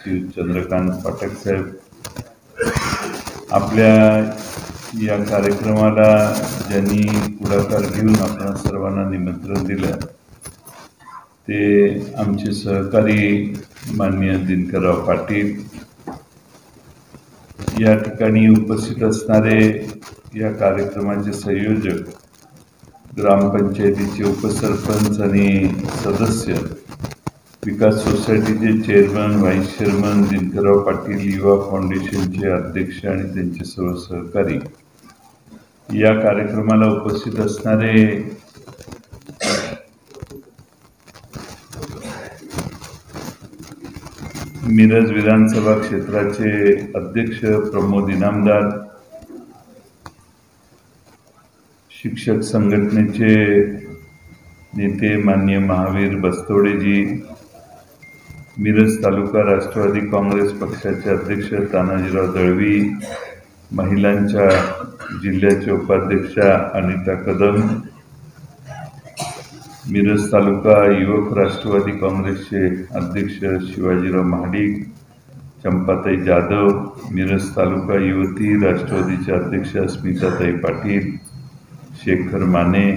श्री चंद्रकांत पाठक साहेब, आपल्या या कार्यक्रमाला ज्यांनी पुढाकार घेऊन आपण सर्वांना निमंत्रण दिलं ते आमचे सहकारी माननीय दिनकरराव पाटील, या ठिकाणी उपस्थित असणारे या कार्यक्रमाचे संयोजक, ग्रामपंचायतीचे उपसरपंच आणि सदस्य, विकास सोसायटीचे chairman, vice chairman, Dinkarrao Patil युवा फाउंडेशनचे अध्यक्ष आणि त्यांचे सर्व सहकारी, या कार्यक्रमाला उपस्थित असणारे मिरज विधानसभा क्षेत्राचे अध्यक्ष प्रमोद इनामदार, शिक्षक संघटनेचे नेते माननीय महावीर बस्तोडेजी, मिरज तालुका राष्ट्रवादी काँग्रेस पक्षाचे अध्यक्ष तानाजीराव दळवी, महिलांच्या जिल्ह्याच्या उपाध्यक्षा अनिता कदम, मिरज तालुका युवक राष्ट्रवादी काँग्रेसचे अध्यक्ष शिवाजीराव महाडिक, चंपाताई जाधव, मिरज तालुका युवती राष्ट्रवादीचे अध्यक्ष अस्मिताताई पाटील, शेखर माने,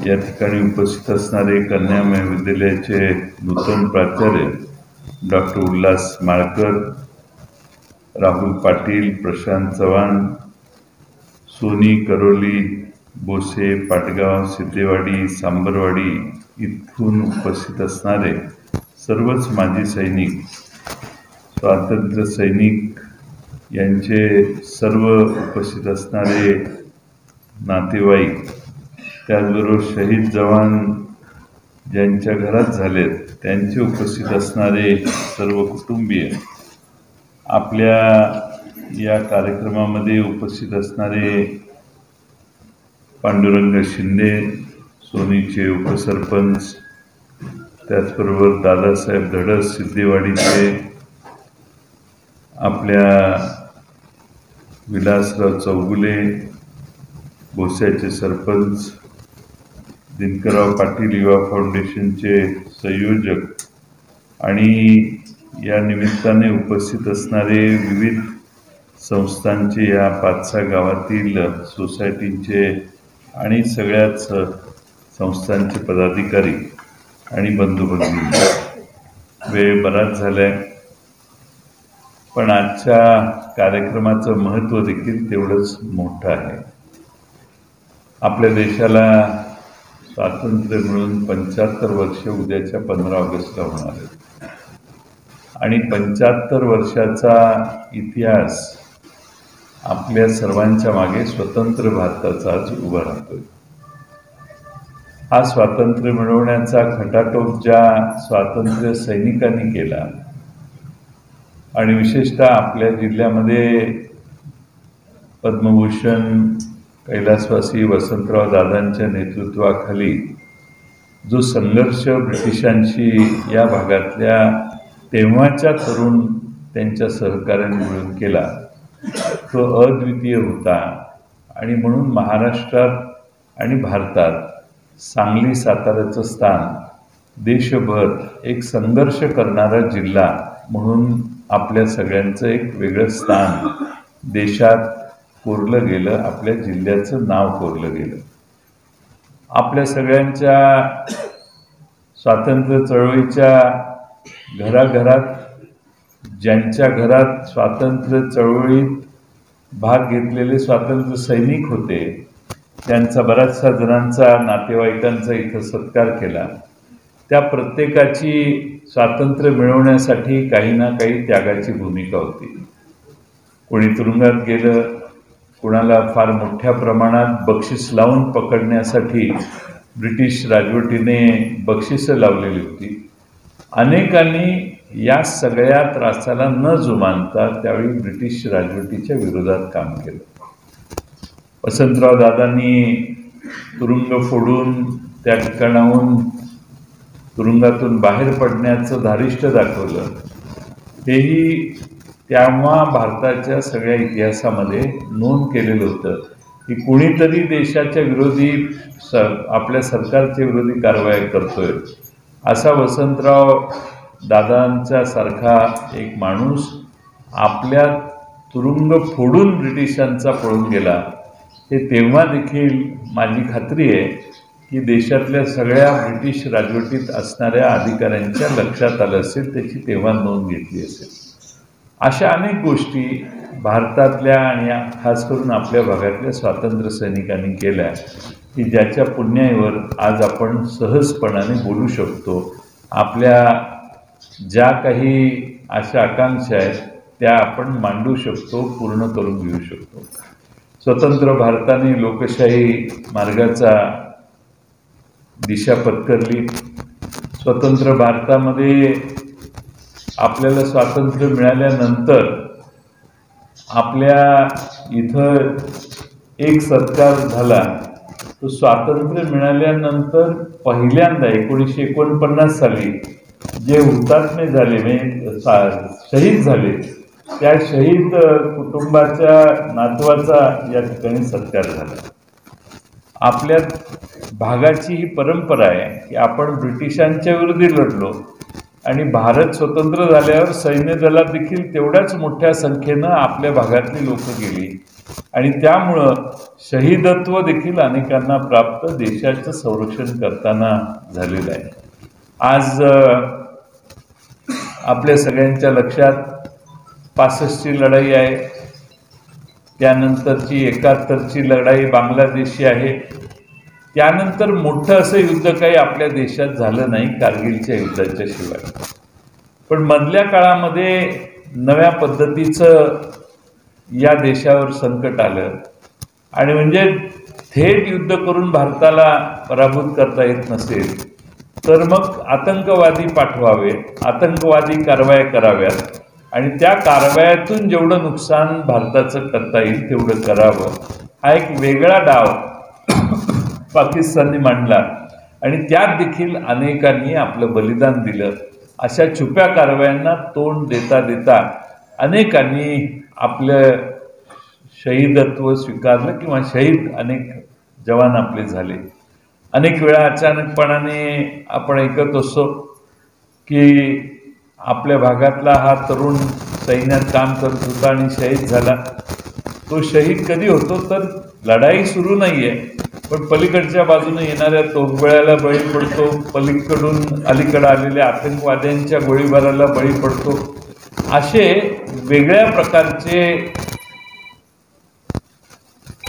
या ठिकाणी उपस्थित असणारे कन्या महाविद्यालयाचे नूतन प्राचार्य डॉक्टर उल्हास माळकर, राहुल पाटील, प्रशांत चव्हाण, सोनी करोली, बोसे, पाटगाव, सिद्धेवाडी, सांबरवाडी इथून उपस्थित असणारे सर्वच माजी सैनिक, स्वातंत्र्य सैनिक यांचे सर्व उपस्थित असणारे नातेवाईक, त्याचबरोबर शहीद जवान ज्यांच्या घरात झालेत त्यांचे उपस्थित असणारे सर्व कुटुंबीय, आपल्या या कार्यक्रमामध्ये उपस्थित असणारे पांडुरंग शिंदे, सोनीचे उपसरपंच, त्याचबरोबर दादासाहेब धडस सिद्धेवाडीचे, आपल्या विलासराव चौगुले भोस्याचे सरपंच, दिनकरराव पाटील युवा फाउंडेशनचे संयोजक आणि या निमित्ताने उपस्थित असणारे विविध संस्थांचे, या 5-6 गावातील सोसायटींचे आणि सगळ्याच संस्थांचे पदाधिकारी आणि बंधुभगिनी, वेळ बराच झालाय पण आजच्या कार्यक्रमाचं महत्त्व देखील तेवढंच मोठं आहे. आपल्या देशाला स्वातंत्र्य मिळून 75 वर्ष उद्याच्या 15 ऑगस्टला होणार आहेत आणि 75 वर्षाचा इतिहास आपल्या सर्वांच्या मागे स्वतंत्र भारताचा आज उभा राहतोय. हा स्वातंत्र्य मिळवण्याचा खटाटोप ज्या स्वातंत्र्य सैनिकांनी केला आणि विशेषतः आपल्या जिल्ह्यामध्ये पद्मभूषण कैलासवासी वसंतराव दादांच्या नेतृत्वाखाली जो संघर्ष ब्रिटिशांशी या भागातल्या तेव्हाच्या तरुण त्यांच्या सहकार्याने मिळून केला तो अद्वितीय होता आणि म्हणून महाराष्ट्रात आणि भारतात सांगली साताऱ्याचं स्थान देशभर एक संघर्ष करणारा जिल्हा म्हणून आपल्या सगळ्यांचं एक वेगळं स्थान देशात कोरलं गेलं, आपल्या जिल्ह्याचं नाव कोरलं गेलं. आपल्या सगळ्यांच्या स्वातंत्र्य चळवळीच्या घराघरात ज्यांच्या घरात स्वातंत्र्य चळवळीत भाग घेतलेले स्वातंत्र्य सैनिक होते त्यांचा बऱ्याचशा जणांचा नातेवाईकांचा इथं सत्कार केला. त्या प्रत्येकाची स्वातंत्र्य मिळवण्यासाठी काही ना काही त्यागाची भूमिका होती. कोणी तुरुंगात गेलं, कुणाला फार मोठ्या प्रमाणात बक्षीस लावून पकडण्यासाठी ब्रिटिश राजवटीने बक्षिसं लावलेली होती. अनेकांनी या सगळ्या त्रासाला न जुमानता त्यावेळी ब्रिटिश राजवटीच्या विरोधात काम केलं. वसंतराव दादांनी तुरुंग फोडून त्या ठिकाणाहून तुरुंगातून बाहेर पडण्याचं धारिष्ट दाखवलं. हेही तेव्हा भारताच्या सगळ्या इतिहासामध्ये नोंद केलेलं होतं की कुणीतरी देशाच्या विरोधी आपल्या सरकारच्या विरोधी कारवाया करतोय. असा वसंतराव दादांच्या सारखा एक माणूस आपल्या तुरुंग फोडून ब्रिटिशांचा पळून गेला, हे तेव्हा देखील माझी खात्री आहे की देशातल्या सगळ्या ब्रिटिश राजवटीत असणाऱ्या अधिकाऱ्यांच्या लक्षात आलं असेल, त्याची तेव्हा नोंद घेतली असेल. अशा अनेक गोष्टी भारतातल्या आणि खास करून आपल्या भागातल्या स्वातंत्र्य सैनिकांनी केल्या की ज्याच्या पुण्याईवर आज आपण सहजपणाने बोलू शकतो. आपल्या ज्या काही आशा आकांक्षा आहेत त्या आपण मांडू शकतो, पूर्ण करून घेऊ शकतो. स्वतंत्र भारताने लोकशाही मार्गाचा दिशा पत्करली. स्वतंत्र भारतामध्ये आपल्याला स्वातंत्र्य मिळाल्यानंतर आपल्या इथं एक सत्कार झाला. तो स्वातंत्र्य मिळाल्यानंतर पहिल्यांदा 1949 साली जे हुतात्मे झाले, म्हणजे शहीद झाले, त्या शहीद कुटुंबाच्या नातवाचा या ठिकाणी सत्कार झाला. आपल्या भागाची ही परंपरा आहे की आपण ब्रिटिशांच्या विरोधी लढलो आणि भारत स्वतंत्र झाल्यावर सैन्य दलात देखील तेवढ्याच मोठ्या संख्येनं आपल्या भागातली लोक गेली आणि त्यामुळं शहीदत्व देखील अनेकांना प्राप्त देशाचं संरक्षण करताना झालेलं आहे. आज आपल्या सगळ्यांच्या लक्षात 65ची लढाई आहे, त्यानंतरची 71ची लढाई बांगलादेशची आहे. त्यानंतर मोठं असं युद्ध काही आपल्या देशात झालं नाही कारगिलच्या युद्धाच्या शिवाय. पण मधल्या काळामध्ये नव्या पद्धतीचं या देशावर संकट आलं आणि म्हणजे थेट युद्ध करून भारताला पराभूत करता येत नसेल तर मग आतंकवादी पाठवावे, आतंकवादी कारवाया कराव्यात आणि त्या कारवायातून जेवढं नुकसान भारताचं करता येईल तेवढं करावं, हा एक वेगळा डाव पाकिस्तानने मांडला आणि त्यात देखील अनेकांनी आपलं बलिदान दिलं. अशा छुप्या कारवायांना तोंड देता देता अनेकांनी आपलं शहीदत्व स्वीकारलं किंवा शहीद अनेक जवान आपले झाले. अनेक वेळा अचानकपणाने आपण ऐकत असतो की आपल्या भागातला हा तरुण सैन्यात काम करत होता आणि शहीद झाला. तो शहीद कधी होतो तर लढाई सुरू नाही आहे पण पलीकडच्या बाजूने येणाऱ्या तोफगोळ्याला बळी पडतो, पलीकडून अलीकडे आलेल्या आतंकवाद्यांच्या गोळीबाराला बळी पडतो. असे वेगळ्या प्रकारचे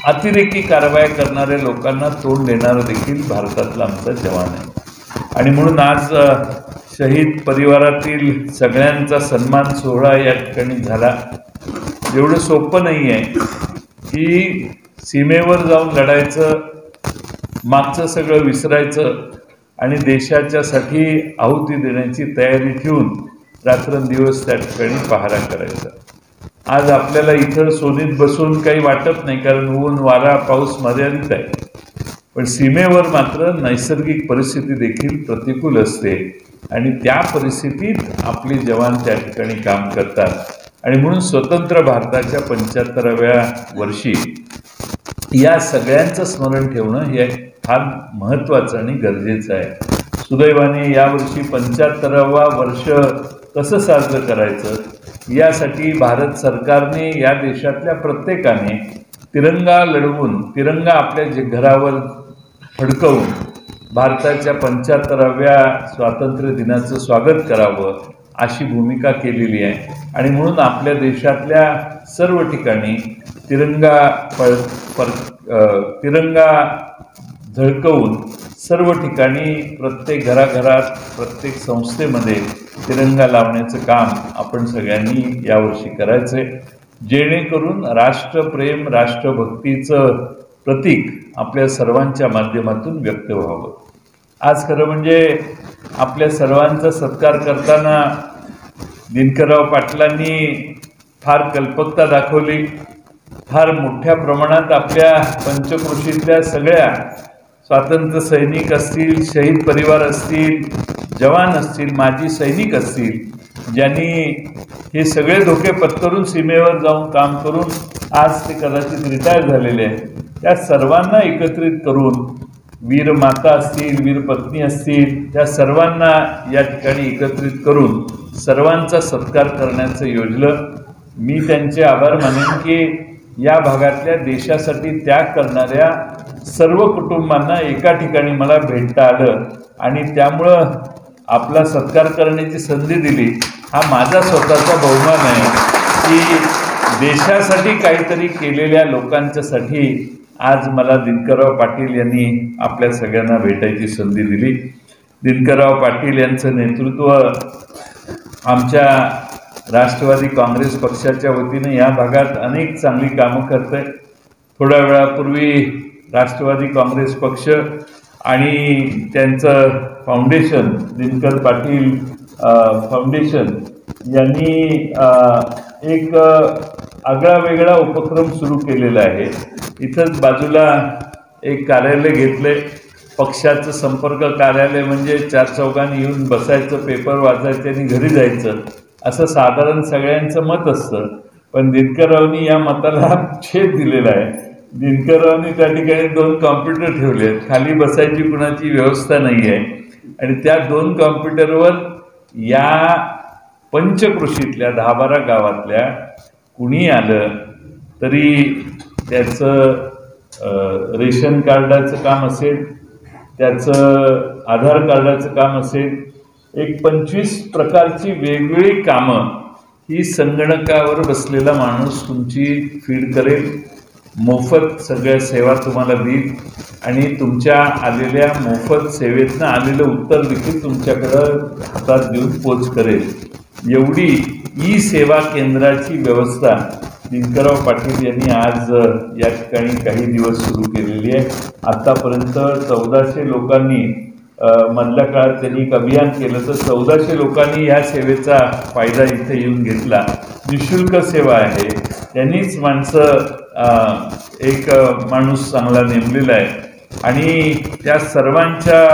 अतिरेकी कारवाया करणाऱ्या लोकांना तोंड देणारा देखील भारतातला आमचा जवान आहे. आणि म्हणून आज शहीद परिवारातील सगळ्यांचा सन्मान सोहळा या ठिकाणी झाला. एवढं सोपं नाही आहे की सीमेवर जाऊन लढायचं, मागचं सगळं विसरायचं आणि देशाच्यासाठी आहुती देण्याची तयारी ठेवून रात्रंदिवस त्या ठिकाणी पहारा करायचा. आज आपल्याला इथं सोनीत बसून काही वाटत नाही कारण ऊन वारा पाऊस मर्यादित आहे, पण सीमेवर मात्र नैसर्गिक परिस्थिती देखील प्रतिकूल असते आणि त्या परिस्थितीत आपले जवान त्या ठिकाणी काम करतात. आणि म्हणून स्वतंत्र भारताच्या 75व्या वर्षी या सगळ्यांचं स्मरण ठेवणं हे फार महत्त्वाचं आणि गरजेचं आहे. सुदैवाने यावर्षी 75वा वर्ष कसं साजरं करायचं यासाठी भारत सरकारने या देशातल्या प्रत्येकाने तिरंगा लढवून, तिरंगा आपल्या घरावर फडकवून भारताच्या 75व्या स्वातंत्र्य दिनाचं स्वागत करावं अशी भूमिका केलेली आहे. आणि म्हणून आपल्या देशातल्या सर्व ठिकाणी तिरंगा झळकवून सर्व ठिकाणी प्रत्येक घराघरात, प्रत्येक संस्थेमध्ये तिरंगा लावण्याचं काम आपण सगळ्यांनी यावर्षी करायचं आहे, जेणेकरून राष्ट्रप्रेम, राष्ट्रभक्तीचं प्रतीक आपल्या सर्वांच्या माध्यमातून व्यक्त व्हावं. आज खरं म्हणजे आपल्या सर्वांचा सत्कार करताना दिनकरराव पाटलांनी फार कल्पकता दाखवली. फार मोठ्या प्रमाणात आपल्या पंचक्रोशीतल्या सगळ्या स्वातंत्र्य सैनिक असतील, शहीद परिवार असतील, जवान असतील, माजी सैनिक असतील, ज्यांनी हे सगळे धोके पत्करून सीमेवर जाऊन काम करून आज ते कदाचित रिटायर झालेले आहेत, त्या सर्वांना एकत्रित करून वीर माता असतील, वीर पत्नी असतील, त्या सर्वांना या ठिकाणी एकत्रित करून सर्वांचा सत्कार करण्याचं योजलं। मी त्यांचे आभार मानेन की या भागातल्या देशासाठी त्याग करणाऱ्या सर्व कुटुंबांना एका ठिकाणी मला भेटता आलं आणि त्यामुळं आपला सत्कार करण्याची संधी दिली। हा माझा स्वतःचा बहुमान आहे की देशासाठी काहीतरी केलेल्या लोकांच्यासाठी आज मला दिनकरराव पाटील यांनी आपल्या सगळ्यांना भेटायची संधी दिली। दिनकरराव पाटील यांचं नेतृत्व आमच्या राष्ट्रवादी काँग्रेस पक्षाच्या वतीने या भागात अनेक चांगली कामं करते। थोड्या वेळापूर्वी राष्ट्रवादी काँग्रेस पक्ष आणि त्यांचं फाउंडेशन दिनकर पाटील फाउंडेशन यांनी एक आगळा वेगळा उपक्रम सुरू केलेला आहे। इथंच बाजूला एक कार्यालय घेतले, पक्षाचं संपर्क कार्यालय, म्हणजे चार चौघांनी येऊन बसायचं, पेपर वाचायचे आणि घरी जायचं असं साधारण सगळ्यांचं मत असतं। पण दिनकररावनी या मताला छेद दिलेला आहे। दिनकररावनी त्या ठिकाणी 2 कॉम्प्युटर ठेवले आहेत, खाली बसायची कुणाची व्यवस्था नाही आहे आणि त्या 2 कॉम्प्युटरवर या पंचक्रोशीतल्या 10-12 गावातल्या कुणी आलं तरी त्याचं रेशन कार्डाचं काम असेल, त्याचं आधार कार्डाचं काम असेल, एक 25 प्रकारची वेगवेगळी कामं ही संगणकावर बसलेला माणूस तुमची फीड करेल, मोफत सगळ्या सेवा तुम्हाला देईल आणि तुमच्या आलेल्या मोफत सेवेतनं आलेलं उत्तर देखील तुमच्याकडं हातात देऊन पोच करेल। एवढी ई सेवा केंद्राची व्यवस्था दिनकरराव पाटील यांनी आज या ठिकाणी काही दिवस सुरू केलेली आहे। आत्तापर्यंत 1400 लोकांनी मधल्या काळात त्यांनी एक अभियान केलं तर 1400 लोकांनी ह्या सेवेचा फायदा इथे येऊन घेतला। निशुल्क सेवा आहे, त्यांनीच एक माणूस चांगला नेमलेला आहे आणि त्या सर्वांच्या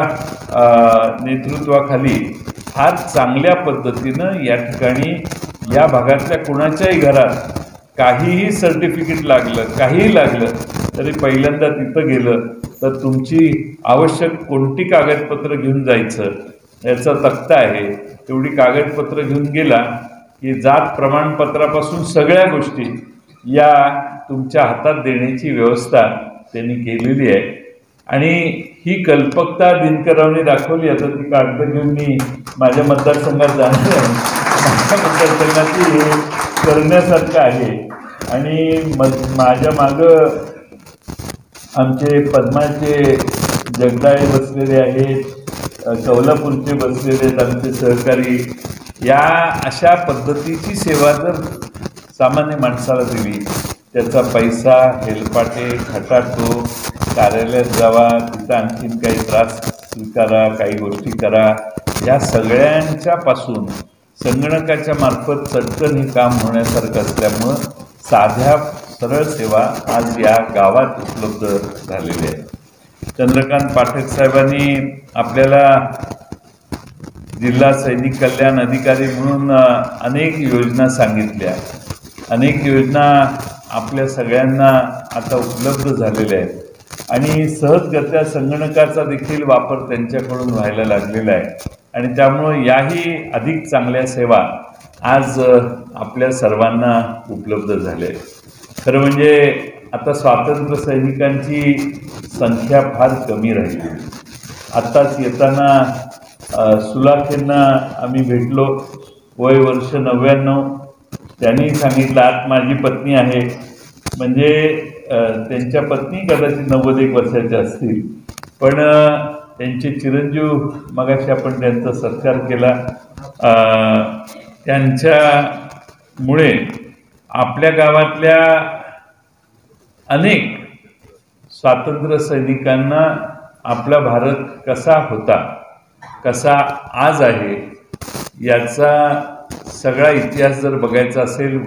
नेतृत्वाखाली फार चांगल्या पद्धतीनं या ठिकाणी या भागातल्या कुणाच्याही घरात काहीही सर्टिफिकेट लागलं, काहीही लागलं तरी पहिल्यांदा तिथं गेलं तर तुमची आवश्यक कोणती कागदपत्र घेऊन जायचं याचा तक्ता आहे, तेवढी कागदपत्र घेऊन गेला की जात प्रमाणपत्रापासून सगळ्या गोष्टी या तुमच्या हातात देण्याची व्यवस्था त्यांनी केलेली आहे। आणि ही कल्पकता दिनकररावने दाखवली। आता ती कागद घेऊन मी माझ्या मतदारसंघात जाणार आहे, माझ्या मतदारसंघात हे करण्यासारखं आहे आणि माझ्या मागं आमचे पद्माचे जगदाळे बसलेले आहेत, कौलापूरचे बसलेले आहेत आमचे सहकारी। या अशा पद्धतीची सेवा जर सामान्य माणसाला दिली, त्याचा पैसा हेलपाटे खटाटो, कार्यालयात जावा, तिथं आणखीन काही त्रास स्वीकारा, काही गोष्टी करा, या सगळ्यांच्या पासून संगणकाच्या मार्फत चटकन हे काम होण्यासारखं असल्यामुळं साध्या सरळ सेवा आज या गावात उपलब्ध झालेली आहे। चंद्रकांत पाठक साहेबांनी आपल्याला जिल्हा सैनिक कल्याण अधिकारी म्हणून अनेक योजना सांगितल्या, अनेक योजना आपल्या सगळ्यांना आता उपलब्ध झालेल्या आहेत आणि सहजगत्या संगणकाचा देखील वापर त्यांच्याकडून व्हायला लागलेला आहे आणि त्यामुळं याही अधिक चांगल्या सेवा आज आपल्या सर्वांना उपलब्ध झाल्या आहेत। खरं म्हणजे आता स्वातंत्र्य सैनिकांची संख्या फार कमी राहिली। आत्ताच येताना सुलाखेंना आम्ही भेटलो, वय वर्ष 99। त्यांनी सांगितलं आत माझी पत्नी आहे, म्हणजे त्यांच्या पत्नी कदाचित 91 वर्षाच्या असतील, पण त्यांचे चिरंजीव मगाशी आपण त्यांचा सत्कार केला, त्यांच्यामुळे आपल्या गावातल्या अनेक स्वातंत्र्य सैनिकांना आपला भारत कसा होता, कसा आज आहे याचा सगळा इतिहास जर बघायचा असेल,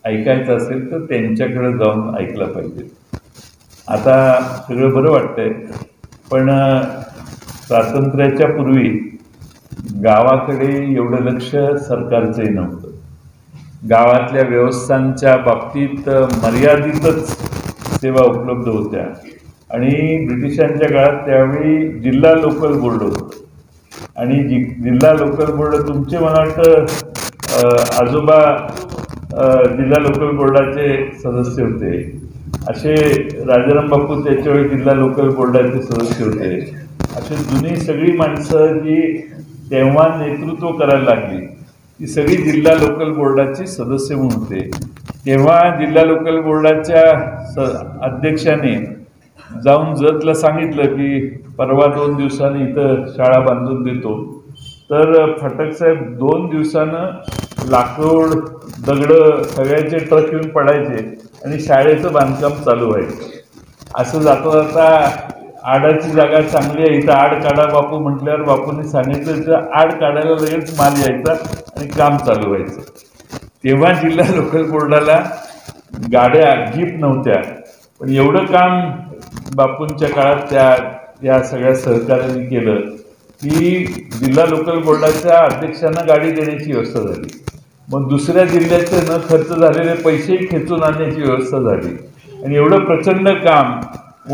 ऐकायचा असेल तर त्यांच्याकडे जाऊन ऐकलं पाहिजे। आता सगळं बरं वाटतंय, पण स्वातंत्र्याच्या पूर्वी गावाकडे एवढं लक्ष सरकारचंही नव्हतं। गावातल्या व्यवस्थांच्या बाबतीत मर्यादितच सेवा उपलब्ध होत्या। आणि ब्रिटिशांच्या काळात त्यावेळी जिल्हा लोकल बोर्ड होतं आणि जिल्हा लोकल बोर्ड तुमचे मला वाटतं आजोबा जिल्हा लोकल बोर्डाचे सदस्य होते, असे राजाराम बापू त्याच्यावेळी जिल्हा लोकल बोर्डाचे सदस्य होते. अशी जुनी सगळी माणसं जी तेव्हा नेतृत्व करायला लागली ती सगळी जिल्हा लोकल बोर्डाचे सदस्य म्हणून होते. तेव्हा जिल्हा लोकल बोर्डाच्या अध्यक्षाने जाऊन जतला सांगितलं की परवा 2 दिवसांनी इथं शाळा बांधून देतो. तर फटक साहेब 2 दिवसानं लाकूड दगडं सगळ्याचे ट्रक येऊन पडायचे आणि शाळेचं बांधकाम चालू व्हायचं. असं जाता जाता आडाची जागा चांगली आहे, इथं आड काढा बापू म्हटल्यावर बापूंनी सांगितलं तर आड काढायला लगेच माल यायचा आणि काम चालू व्हायचं. तेव्हा जिल्हा लोकल बोर्डाला गाड्या जीप नव्हत्या, पण एवढं काम बापूंच्या काळात या सगळ्या सहकार्याने केलं की जिल्हा लोकल बोर्डाच्या अध्यक्षांना गाडी देण्याची व्यवस्था झाली. मग दुसऱ्या जिल्ह्याचे न खर्च झालेले पैसेही खेचून आणण्याची व्यवस्था झाली आणि एवढं प्रचंड काम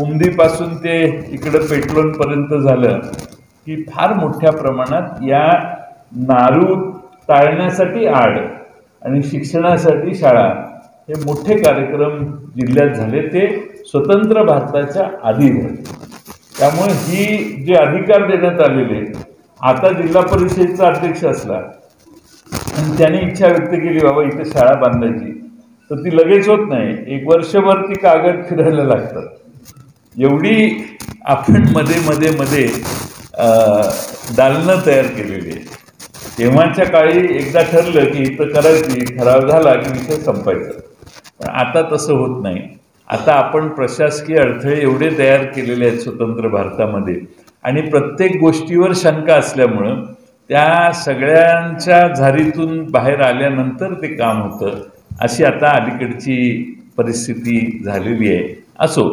उमदीपासून ते इकडं पेट्रोलपर्यंत झालं की फार मोठ्या प्रमाणात या नारू टाळण्यासाठी आड आणि शिक्षणासाठी शाळा हे मोठे कार्यक्रम जिल्ह्यात झाले. ते स्वतंत्र भारताच्या आधी झाले. त्यामुळे ही जे अधिकार देण्यात आलेले, आता जिल्हा परिषदेचा अध्यक्ष असला आणि त्याने इच्छा व्यक्त केली बाबा इथे शाळा बांधायची, तर ती लगेच होत नाही. 1 वर्षभर ती कागद फिरायला लागतात. एवढी आपण मध्ये दालनं तयार केलेली आहे. तेव्हाच्या काळी एकदा ठरलं की इथं करायची, ठराव झाला की विषय संपायचा. पण आता तसं होत नाही. आता आपण प्रशासकीय अडथळे एवढे तयार केलेले आहेत स्वतंत्र भारतामध्ये आणि प्रत्येक गोष्टीवर शंका असल्यामुळं त्या सगळ्यांच्या झारीतून बाहेर आल्यानंतर ते काम होतं, अशी आता अलीकडची परिस्थिती झालेली आहे. असो,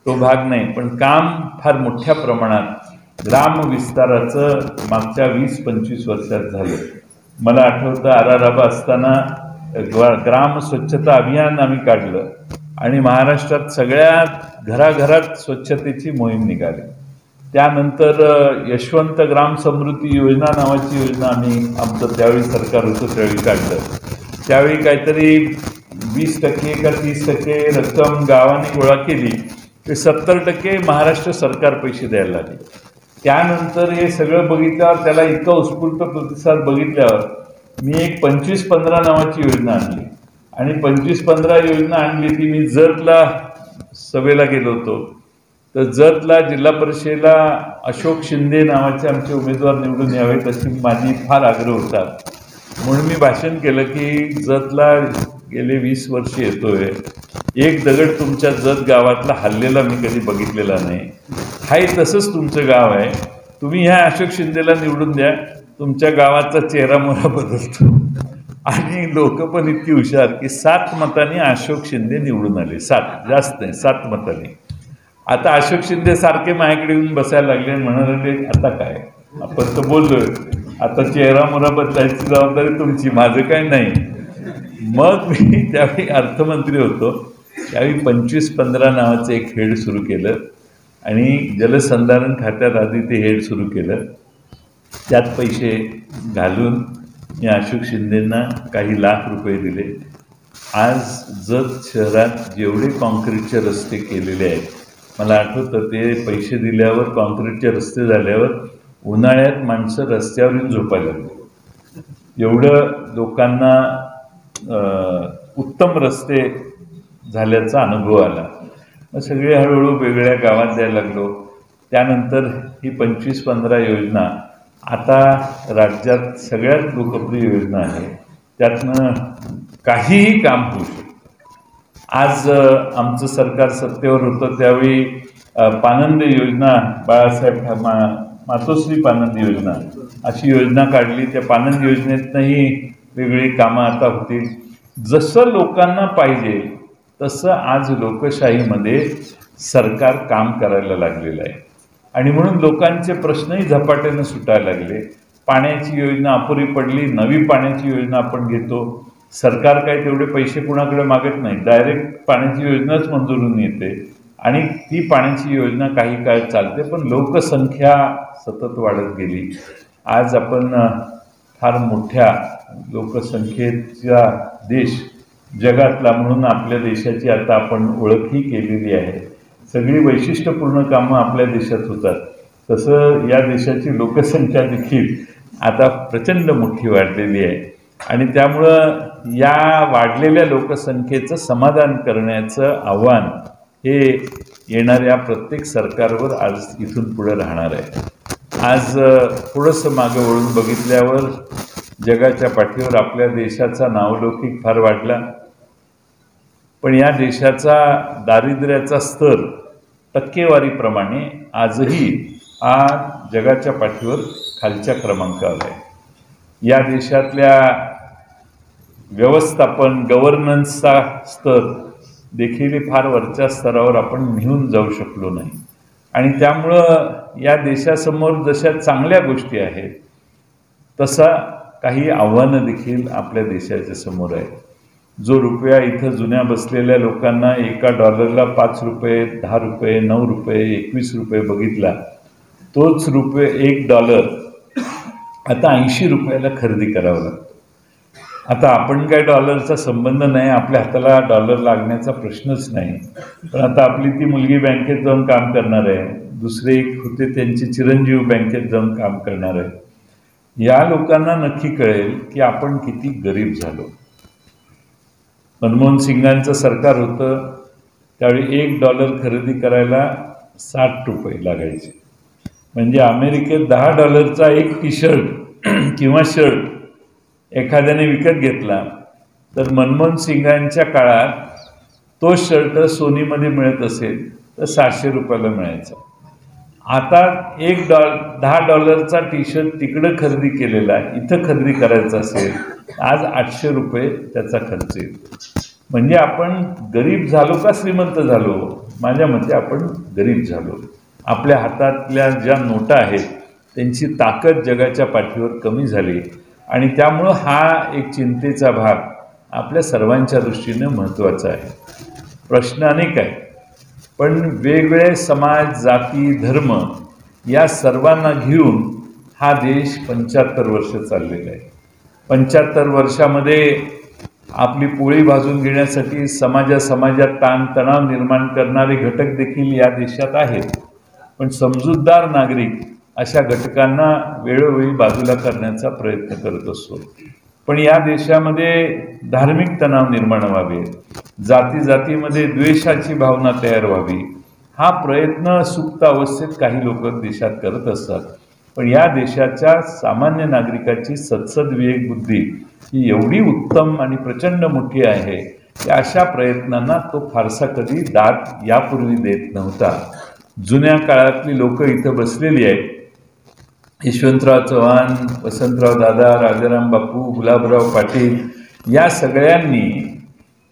तो भाग नाही, पण काम फार मोठ्या प्रमाणात ग्राम विस्ताराचं मागच्या 20-25 वर्षात झालं. मला आठवतं आराराबा असताना ग्राम स्वच्छता अभियान आम्ही काढलं आणि महाराष्ट्रात सगळ्या घराघरात स्वच्छतेची मोहीम निघाली. त्यानंतर यशवंत ग्राम समृद्धी योजना नावाची योजना आम्ही आमचं त्यावेळी सरकार होतं त्यावेळी काढलं. त्यावेळी काहीतरी 20% का 30% रक्कम गावाने गोळा केली ते 70% महाराष्ट्र सरकार पैसे द्यायला लागले. त्यानंतर हे सगळं बघितल्यावर त्याला इतका उत्स्फूर्त प्रतिसाद बघितल्यावर मी एक 25-15 नावाची योजना आणली आणि 25-15 योजना आणली ती मी जतला सभेला गेलो होतो. तर जतला जिल्हा परिषदेला अशोक शिंदे नावाचे आमचे उमेदवार निवडून यावेत अशी माझी फार आग्रह होता. म्हणून मी भाषण केलं की जतला गेले 20 वर्ष येतोय, एक दगड तुमच्या जत गावातला हल्लेला मी कधी बघितलेला नाही. हाय तसंच तुमचं गाव आहे, तुम्ही ह्या अशोक शिंदेला निवडून द्या, तुमच्या गावाचा चेहरा मोहरा बदलतो. आणि लोक पण इतकी हुशार की 7 मतांनी अशोक शिंदे निवडून आले. 7, जास्त नाही, 7 मतांनी. आता अशोक शिंदे सारखे माझ्याकडे येऊन बसायला लागले, म्हणाले आता काय, आपण तर बोललोय, आता चेहरा मोहरा बदलायची जबाबदारी तुमची, माझं काय नाही. मग मी त्यावेळी अर्थमंत्री होतो, त्यावेळी 25-15 नावाचं एक हेड सुरू केलं आणि जलसंधारण खात्यात आधी ते हेड सुरू केलं. त्यात पैसे घालून मी अशोक शिंदेंना काही लाख रुपये दिले. आज जत शहरात जेवढे कॉन्क्रीटचे रस्ते केलेले आहेत, मला आठवतं ते पैसे दिल्यावर कॉन्क्रीटचे रस्ते झाल्यावर उन्हाळ्यात माणसं रस्त्यावर येऊन झोपायला लागली. एवढं लोकांना उत्तम रस्ते झाल्याचा अनुभव आला. मग सगळे हळूहळू वेगळ्या गावात द्यायला लागलो. त्यानंतर ही 25-15 योजना आता राज्यात सगळ्यात लोकप्रिय योजना आहे. त्यातनं काहीही काम होऊ शकतं. आज आमचं सरकार सत्तेवर होतं त्यावेळी पानंद योजना, बाळासाहेब मातोश्री पानंद योजना अशी योजना काढली. त्या पानंद योजनेतनंही वेगळी कामं आता होतील. जसं लोकांना पाहिजे तसं आज लोकशाहीमध्ये सरकार काम करायला लागलेलं आहे आणि म्हणून लोकांचे प्रश्नही झपाट्यानं सुटायला लागले. पाण्याची योजना अपुरी पडली, नवी पाण्याची योजना आपण घेतो. सरकार काय तेवढे पैसे कुणाकडे मागत नाही, डायरेक्ट पाण्याची योजनाच मंजूर होऊन येते. आणि ती पाण्याची योजना काही काळ चालते, पण लोकसंख्या सतत वाढत गेली. आज आपण फार मोठ्या लोकसंख्येचा देश जगातला म्हणून आपल्या देशाची आता आपण ओळखही केलेली आहे. सगळी वैशिष्ट्यपूर्ण कामं आपल्या देशात होतात. तसं या देशाची लोकसंख्या देखील आता प्रचंड मोठी वाढलेली आहे आणि त्यामुळं या वाढलेल्या लोकसंख्येचं समाधान करण्याचं आव्हान हे येणाऱ्या प्रत्येक सरकारवर आज इथून पुढे राहणार आहे. आज थोडंसं मागं वळून बघितल्यावर जगाच्या पाठीवर आपल्या देशाचा नावलौकिक फार वाढला, पण या देशाचा दारिद्र्याचा स्तर टक्केवारीप्रमाणे आजही जगाच्या पाठीवर खालच्या क्रमांकावर आहे. या देशातल्या व्यवस्थापन गव्हर्नन्सचा स्तर देखील फार वरच्या स्तरावर आपण घेऊन जाऊ शकलो नाही आणि त्यामुळं या देशासमोर जशा चांगल्या गोष्टी आहेत तसा काही आव्हानं देखील आपल्या देशाच्या समोर आहेत. जो रुपया इथं जुन्या बसलेल्या लोकांना एका डॉलरला 5 रुपये, 10 रुपये, 9 रुपये, 21 रुपये बघितला, तोच $1 आता 80 रुपयाला खरेदी करावा लागतो. आता आपण काय डॉलरचा संबंध नाही, आपल्या हाताला डॉलर लागण्याचा प्रश्नच नाही, पण आता आपली ती मुलगी बँकेत जाऊन काम करणार आहे, दुसरे एक होते त्यांचे चिरंजीव बँकेत जाऊन काम करणार आहे. या लोकांना नक्की कळेल की आपण किती गरीब झालो. मनमोहन सिंगांचं सरकार होतं त्यावेळी $1 खरेदी करायला 60 रुपये लागायचे. म्हणजे अमेरिकेत $10चा एक टी शर्ट किंवा शर्ट एखाद्याने विकत घेतला तर मनमोहन सिंगांच्या काळात तो शर्ट सोनीमध्ये मिळत असेल तर 600 रुपयाला मिळायचा. आता $10चा टी शर्ट तिकडं खरेदी केलेला इथं खरेदी करायचा असेल आज 800 रुपये त्याचा खर्च येतो. म्हणजे आपण गरीब झालो का श्रीमंत झालो? माझ्या मते आपण गरीब झालो. आपल्या हातातल्या ज्या नोटा आहेत त्यांची ताकद जगाच्या पाठीवर कमी झाली आणि त्यामुळं हा एक चिंतेचा भाग आपल्या सर्वांच्या दृष्टीनं महत्त्वाचा आहे. प्रश्न अनेक आहेत, पण वेगवेगळे समाज, जाती, धर्म या सर्वांना घेऊन हा देश 75 वर्ष चाललेला आहे. 75 वर्षामध्ये आपली पोळी भाजून घेण्यासाठी समाजात ताणतणाव निर्माण करणारे घटक देखील या देशात आहेत, पण समजूतदार नागरिक अशा घटकांना वेळोवेळी बाजूला करण्याचा प्रयत्न करत असतो. पण या देशामध्ये धार्मिक तणाव निर्माण व्हावे, जातीमध्ये द्वेषाची भावना तयार व्हावी, हा प्रयत्न सुप्त अवस्थेत काही लोक देशात करत असतात. पण या देशाच्या सामान्य नागरिकाची सद्सद्विवेक बुद्धी ही एवढी उत्तम आणि प्रचंड मोठी आहे की अशा प्रयत्नांना तो फारसा कधी दाद यापूर्वी देत नव्हता. जुन्या काळातली लोक इथं बसलेली आहेत, यशवंतराव चव्हाण, वसंतराव दादा, राजाराम बापू, गुलाबराव पाटील या सगळ्यांनी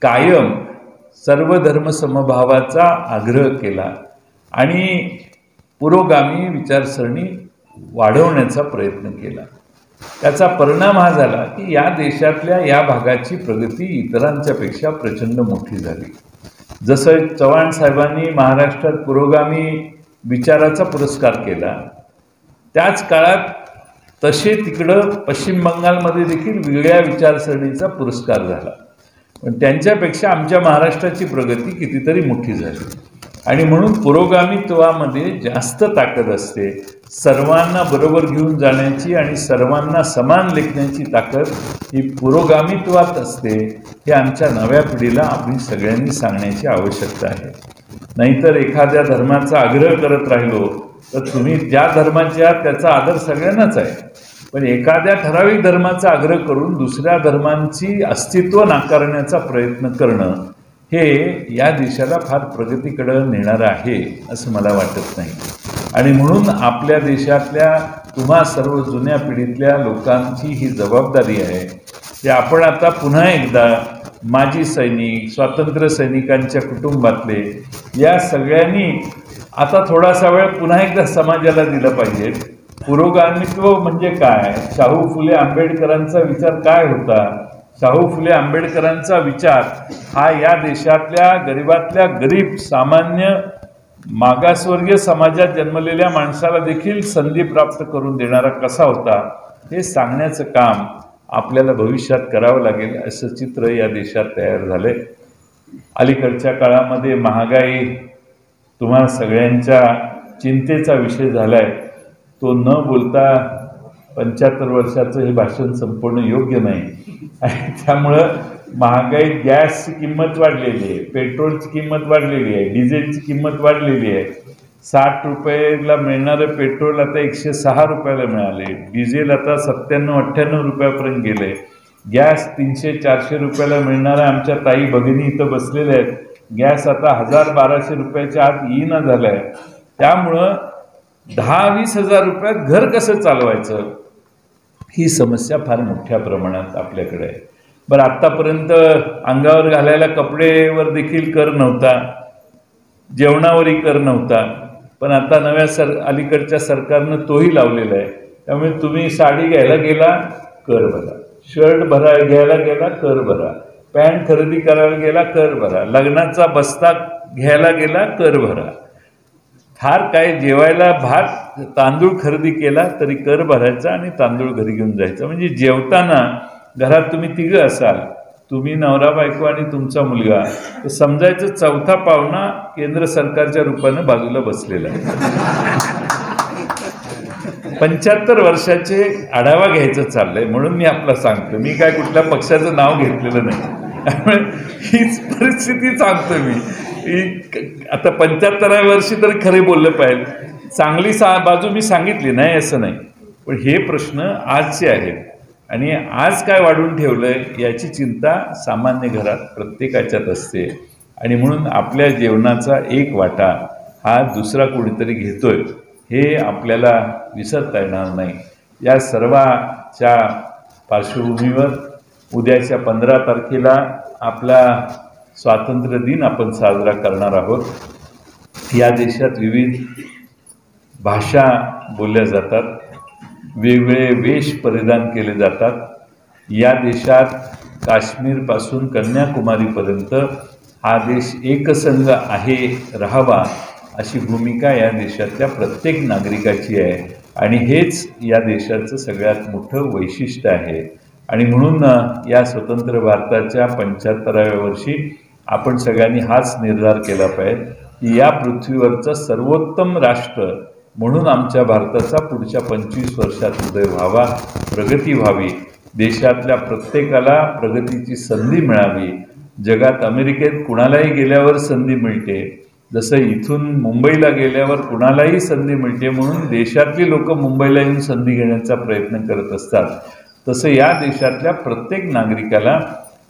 कायम सर्व धर्मसमभावाचा आग्रह केला आणि पुरोगामी विचारसरणी वाढवण्याचा प्रयत्न केला. त्याचा परिणाम हा झाला की या देशातल्या या भागाची प्रगती इतरांच्यापेक्षा प्रचंड मोठी झाली. जसं चव्हाण साहेबांनी महाराष्ट्रात पुरोगामी विचाराचा पुरस्कार केला, त्याच काळात तसे तिकडं पश्चिम बंगालमध्ये देखील वेगळ्या विचारसरणीचा पुरस्कार झाला. पण त्यांच्यापेक्षा आमच्या महाराष्ट्राची प्रगती कितीतरी मोठी झाली आणि म्हणून पुरोगामित्वामध्ये जास्त ताकद असते. सर्वांना बरोबर घेऊन जाण्याची आणि सर्वांना समान लेखण्याची ताकद ही पुरोगामित्वात असते. हे आमच्या नव्या पिढीला आपण सगळ्यांनी सांगण्याची आवश्यकता आहे. नाहीतर एखाद्या धर्माचा आग्रह करत राहिलो तर तुम्ही ज्या धर्माचे आहात त्याचा आदर सगळ्यांनाच आहे, पण एखाद्या ठराविक धर्माचा आग्रह करून दुसऱ्या धर्मांची अस्तित्व नाकारण्याचा प्रयत्न करणं हे या देशाला फार प्रगतीकडे नेणारं आहे असं मला वाटत नाही. आणि म्हणून आपल्या देशातल्या तुम्हा सर्व जुन्या पिढीतल्या लोकांची ही जबाबदारी आहे की आपण आता पुन्हा एकदा माजी सैनिक, स्वातंत्र्य सैनिकांच्या कुटुंबातले या सगळ्यांनी आता थोडासा वेळ पुन्हा एकदा समाजाला दिलं पाहिजे. पुरोगामित्व म्हणजे काय, शाहू फुले आंबेडकरांचा विचार काय होता, शाहू फुले आंबेडकरांचा विचार हा या देशातल्या गरिबातल्या गरीब सामान्य मागासवर्गीय समाजात जन्मलेल्या माणसाला देखील संधी प्राप्त करून देणारा कसा होता हे सांगण्याचं काम आपल्याला भविष्यात करावं लागेल, असं चित्र या देशात तयार झालंय. अलीकडच्या काळामध्ये महागाई तुम्हाला सगळ्यांच्या चिंतेचा विषय झालाय. तो न बोलता 75 वर्षाचं हे भाषण संपूर्ण योग्य नाही. आणि त्यामुळं महागाई, गॅसची किंमत वाढलेली आहे, पेट्रोलची किंमत वाढलेली आहे, डिझेलची किंमत वाढलेली आहे. 60 रुपयाला मिळणारं पेट्रोल आता 106 रुपयाला मिळाले, डिझेल आता 97-98 रुपयापर्यंत गेले, गॅस 300-400 रुपयाला मिळणाऱ्या आमच्या ताई भगिनी इथं बसलेल्या आहेत, गॅस आता 1000-1200 रुपयाच्या आत येईना झालाय. त्यामुळं 10-20 हजार रुपयात घर कसं चालवायचं ही समस्या फार मोठ्या प्रमाणात आपल्याकडे आहे. बरं, आत्तापर्यंत अंगावर घालायला कपडेवर देखील कर नव्हता, जेवणावरही कर नव्हता, पण आता नव्या अलीकडच्या सरकारनं तोही लावलेला आहे. त्यामुळे तुम्ही साडी घ्यायला गेला कर भरा, शर्ट घ्यायला गेला कर भरा, पॅन्ट खरेदी करायला गेला कर भरा, लग्नाचा बस्ता घ्यायला गेला कर भरा, फार काय जेवायला भात तांदूळ खरेदी केला तरी कर भरायचा आणि तांदूळ घरी घेऊन जायचा. म्हणजे जेवताना घरात तुम्ही तिघं असाल, तुम्ही नवरा बायको आणि तुमचा मुलगा, तर समजायचं चौथा पाहुणा केंद्र सरकारच्या रूपानं बाजूला बसलेला आहे. 75 वर्षाचे आढावा घ्यायचं चाललंय म्हणून मी आपला सांगतो. मी काय कुठल्या पक्षाचं नाव घेतलेलं नाही, त्यामुळे हीच परिस्थिती सांगतो मी. आता 75व्या वर्षी तर खरे बोललं पाहिजे. चांगली बाजू मी सांगितली नाही असं नाही, पण हे प्रश्न आजचे आहेत आणि आज काय वाढून ठेवलंय याची चिंता सामान्य घरात प्रत्येकाच्यात असते. आणि म्हणून आपल्या जेवणाचा एक वाटा हा दुसरा कोणीतरी घेतोय हे आपल्याला विसरता येणार नाही. या सर्वाच्या पार्श्वभूमीवर उद्याच्या 15 तारखेला आपला स्वातंत्र्य दिन आपण साजरा करणार आहोत. या देशात विविध भाषा बोलल्या जातात, वेगवेगळे वेश परिधान केले जातात. या देशात काश्मीरपासून कन्याकुमारीपर्यंत हा देश एकसंघ आहे, राहावा अशी भूमिका या देशातल्या प्रत्येक नागरिकाची आहे आणि हेच या देशाचं सगळ्यात मोठं वैशिष्ट्य आहे. आणि म्हणून या स्वतंत्र भारताच्या 75व्या वर्षी आपण सगळ्यांनी हाच निर्धार केला पाहिजे की या पृथ्वीवरचं सर्वोत्तम राष्ट्र म्हणून आमच्या भारताचा पुढच्या 25 वर्षात उदय व्हावा, प्रगती व्हावी, देशातल्या प्रत्येकाला प्रगतीची संधी मिळावी. जगात अमेरिकेत कुणालाही गेल्यावर संधी मिळते, जसं इथून मुंबईला गेल्यावर कुणालाही संधी मिळते, म्हणून देशातली लोक मुंबईला येऊन संधी घेण्याचा प्रयत्न करत असतात. तसं या देशातल्या प्रत्येक नागरिकाला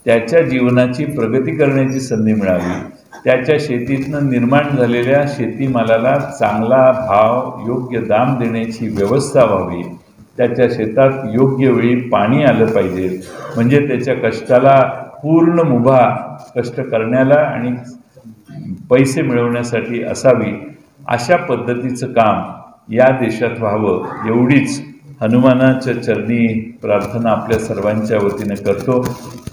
त्याच्या जीवनाची प्रगती करण्याची संधी मिळावी, त्याच्या शेतीतनं निर्माण झालेल्या शेतीमालाला चांगला भाव, योग्य दाम देण्याची व्यवस्था व्हावी, त्याच्या शेतात योग्य वेळी पाणी आलं पाहिजे, म्हणजे त्याच्या कष्टाला पूर्ण मुभा कष्ट करण्याला आणि पैसे मिळवण्यासाठी असावी. अशा पद्धतीचं काम या देशात व्हावं एवढीच हनुमानाच्या चरणी प्रार्थना आपल्या सर्वांच्या वतीने करतो.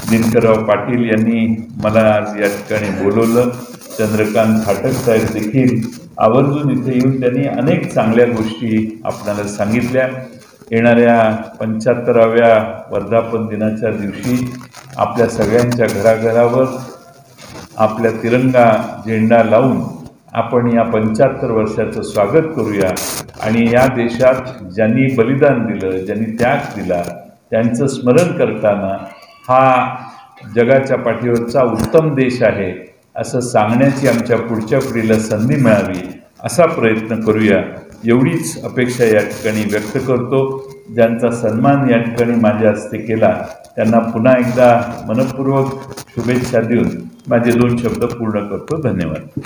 दिनकरराव पाटील यांनी मला आज या ठिकाणी बोलवलं. चंद्रकांत फाटक साहेब देखील आवर्जून इथे येऊन त्यांनी अनेक चांगल्या गोष्टी आपल्याला सांगितल्या. येणाऱ्या 75व्या वर्धापन दिनाच्या दिवशी आपल्या सगळ्यांच्या घराघरावर आपल्या तिरंगा झेंडा लावून आपण या 75 वर्षाचं स्वागत करूया आणि या देशात ज्यांनी बलिदान दिलं, ज्यांनी त्याग दिला, त्यांचं स्मरण करताना हा जगाच्या पाठीवरचा उत्तम देश आहे असं सांगण्याची आमच्या पुढच्या पिढीला संधी मिळावी असा प्रयत्न करूया, एवढीच अपेक्षा या ठिकाणी व्यक्त करतो. ज्यांचा सन्मान या ठिकाणी माझ्या हस्ते केला त्यांना पुन्हा एकदा मनपूर्वक शुभेच्छा देऊन माझे 2 शब्द पूर्ण करतो. धन्यवाद.